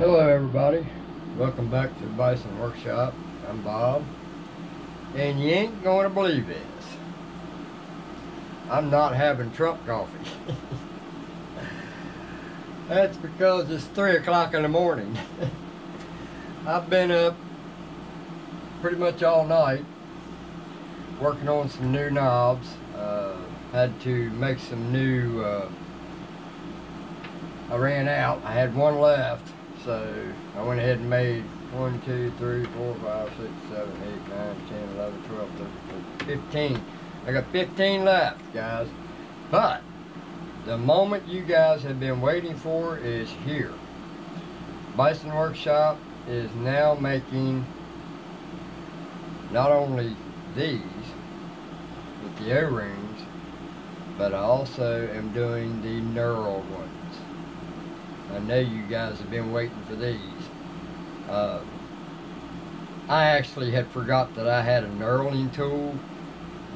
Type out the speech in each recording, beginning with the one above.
Hello everybody, welcome back to the Bison Workshop. I'm Bob, and you ain't going to believe this. I'm not having Trump coffee. That's because it's 3 o'clock in the morning. I've been up pretty much all night working on some new knobs. Had to make some new, I ran out, I had one left. So I went ahead and made 1, 2, 3, 4, 5, 6, 7, 8, 9, 10, 11, 12, 13, 14, 15. I got 15 left, guys. But the moment you guys have been waiting for is here. Bison Workshop is now making not only these with the O-rings, but I also am doing the knurled ones. I know you guys have been waiting for these. I actually had forgot that I had a knurling tool,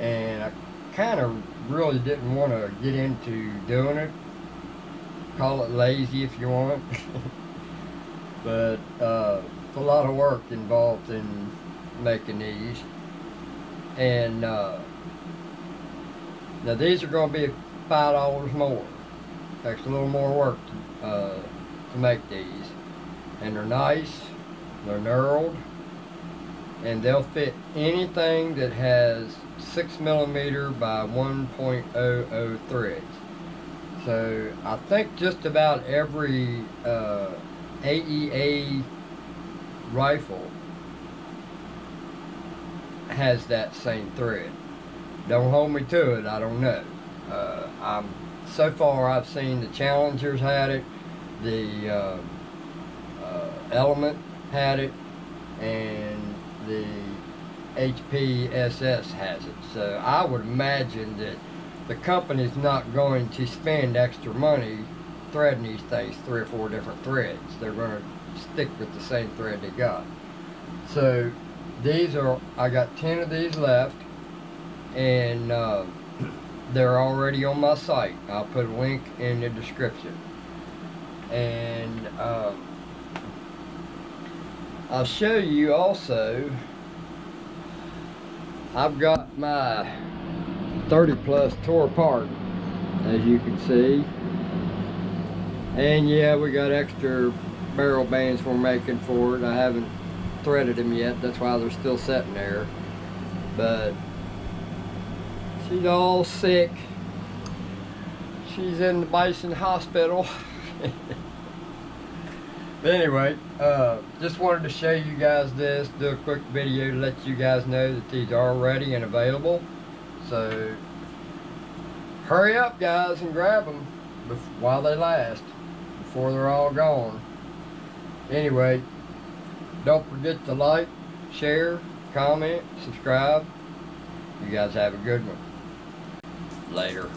and I kind of really didn't want to get into doing it. Call it lazy if you want. But it's a lot of work involved in making these. And now these are going to be $5 more. Takes a little more work to make these, and they're nice, they're knurled, and they'll fit anything that has 6mm by 1.00 threads. So I think just about every AEA rifle has that same thread. Don't hold me to it, I don't know. So far I've seen the Challengers had it, the Element had it, and the HPSS has it. So I would imagine that the company's not going to spend extra money threading these things 3 or 4 different threads. They're going to stick with the same thread they got. So these are, I got 10 of these left, and they're already on my site. I'll put a link in the description. And I'll show you also, I've got my 30 plus tore apart, as you can see. And yeah, we got extra barrel bands we're making for it. I haven't threaded them yet, that's why they're still sitting there. But she's all sick. She's in the Bison hospital. But anyway, just wanted to show you guys this, do a quick video to let you guys know that these are ready and available. So hurry up guys and grab them while they last, before they're all gone. Anyway, don't forget to like, share, comment, subscribe. You guys have a good one. Later.